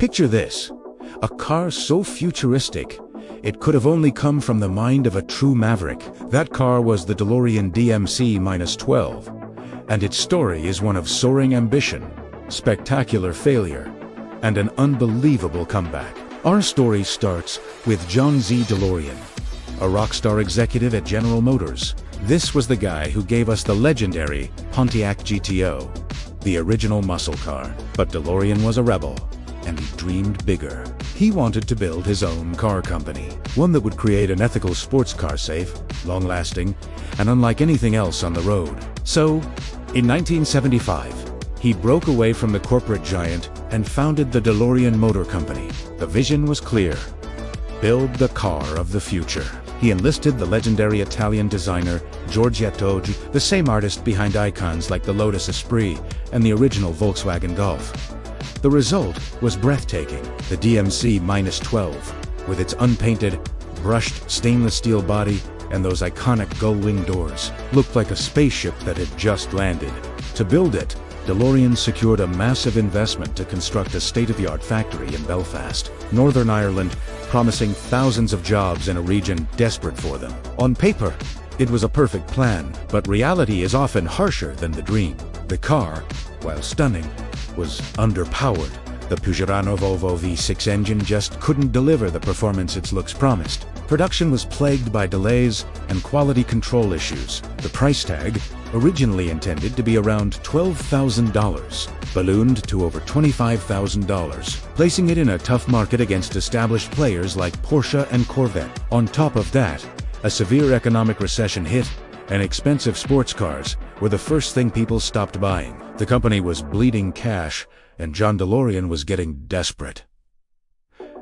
Picture this, a car so futuristic, it could have only come from the mind of a true maverick. That car was the DeLorean DMC-12, and its story is one of soaring ambition, spectacular failure, and an unbelievable comeback. Our story starts with John Z. DeLorean, a rockstar executive at General Motors. This was the guy who gave us the legendary Pontiac GTO, the original muscle car. But DeLorean was a rebel, and he dreamed bigger. He wanted to build his own car company, one that would create an ethical sports car safe, long-lasting, and unlike anything else on the road. So, in 1975, he broke away from the corporate giant and founded the DeLorean Motor Company. The vision was clear: build the car of the future. He enlisted the legendary Italian designer Giorgetto, the same artist behind icons like the Lotus Esprit and the original Volkswagen Golf. The result was breathtaking. The DMC-12, with its unpainted, brushed stainless steel body and those iconic gull-wing doors, looked like a spaceship that had just landed. To build it, DeLorean secured a massive investment to construct a state-of-the-art factory in Belfast, Northern Ireland, promising thousands of jobs in a region desperate for them. On paper, it was a perfect plan, but reality is often harsher than the dream. The car, while stunning, was underpowered. The Peugeot Volvo V6 engine just couldn't deliver the performance its looks promised. Production was plagued by delays and quality control issues. The price tag, originally intended to be around $12,000, ballooned to over $25,000, placing it in a tough market against established players like Porsche and Corvette. On top of that, a severe economic recession hit, and expensive sports cars were the first thing people stopped buying. The company was bleeding cash, and John DeLorean was getting desperate.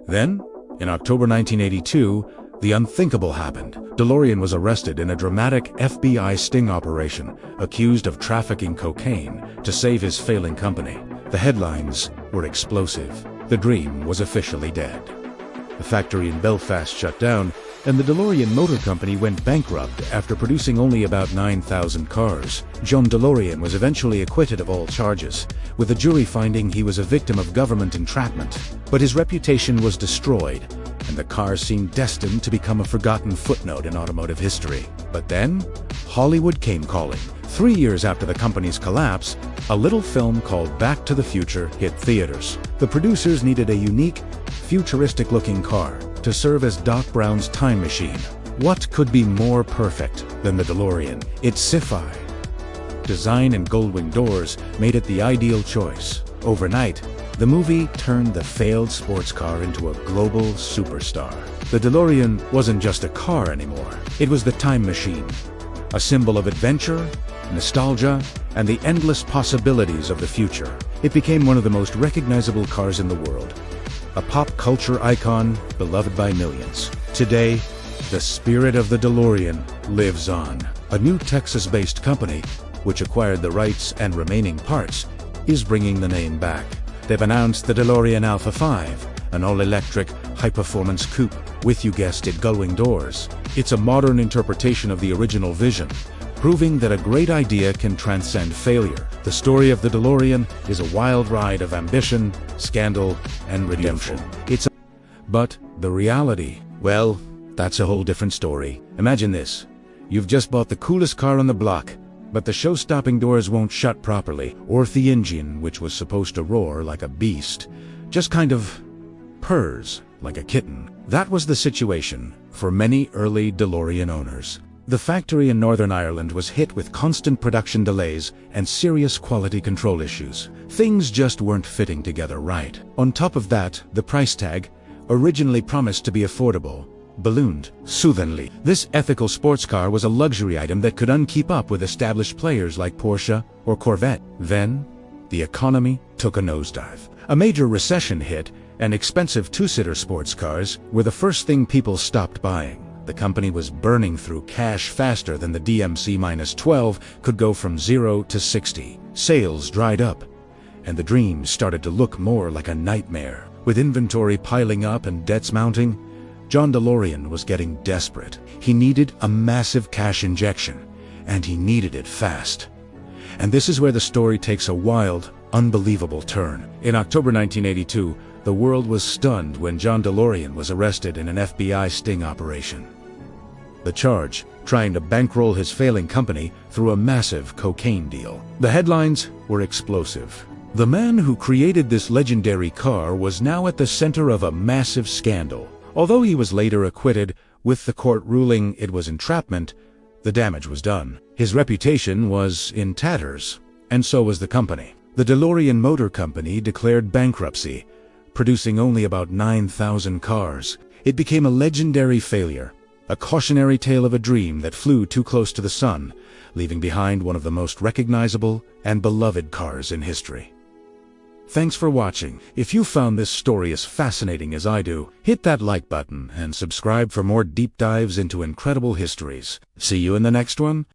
Then, in October 1982, the unthinkable happened. DeLorean was arrested in a dramatic FBI sting operation, accused of trafficking cocaine to save his failing company. The headlines were explosive. The dream was officially dead. The factory in Belfast shut down, and the DeLorean Motor Company went bankrupt after producing only about 9,000 cars. John DeLorean was eventually acquitted of all charges, with the jury finding he was a victim of government entrapment. But his reputation was destroyed, and the car seemed destined to become a forgotten footnote in automotive history. But then, Hollywood came calling. 3 years after the company's collapse, a little film called Back to the Future hit theaters. The producers needed a unique, futuristic-looking car to serve as Doc Brown's time machine. What could be more perfect than the DeLorean? Its sci-fi design and gold-wing doors made it the ideal choice. Overnight, the movie turned the failed sports car into a global superstar. The DeLorean wasn't just a car anymore. It was the time machine, a symbol of adventure, nostalgia, and the endless possibilities of the future. It became one of the most recognizable cars in the world, a pop culture icon beloved by millions. Today, the spirit of the DeLorean lives on. A new Texas-based company, which acquired the rights and remaining parts, is bringing the name back. They've announced the DeLorean Alpha 5, an all-electric, high-performance coupe with, you guessed it, gull-wing doors. It's a modern interpretation of the original vision, proving that a great idea can transcend failure. The story of the DeLorean is a wild ride of ambition, scandal, and redemption. But the reality, well, that's a whole different story. Imagine this. You've just bought the coolest car on the block, but the show-stopping doors won't shut properly, or the engine, which was supposed to roar like a beast, just kind of purrs like a kitten. That was the situation for many early DeLorean owners. The factory in Northern Ireland was hit with constant production delays and serious quality control issues. Things just weren't fitting together right. On top of that, the price tag, originally promised to be affordable, ballooned soothingly. This ethical sports car was a luxury item that could keep up with established players like Porsche or Corvette. Then, the economy took a nosedive. A major recession hit, and expensive two-seater sports cars were the first thing people stopped buying. The company was burning through cash faster than the DMC-12 could go from 0 to 60. Sales dried up, and the dream started to look more like a nightmare. With inventory piling up and debts mounting, John DeLorean was getting desperate. He needed a massive cash injection, and he needed it fast. And this is where the story takes a wild, unbelievable turn. In October 1982, The world was stunned when John DeLorean was arrested in an FBI sting operation. The charge, trying to bankroll his failing company through a massive cocaine deal. The headlines were explosive. The man who created this legendary car was now at the center of a massive scandal. Although he was later acquitted, with the court ruling it was entrapment, the damage was done. His reputation was in tatters, and so was the company. The DeLorean Motor Company declared bankruptcy, producing only about 9,000 cars. It became a legendary failure, a cautionary tale of a dream that flew too close to the sun, leaving behind one of the most recognizable and beloved cars in history. Thanks for watching. If you found this story as fascinating as I do, hit that like button and subscribe for more deep dives into incredible histories. See you in the next one.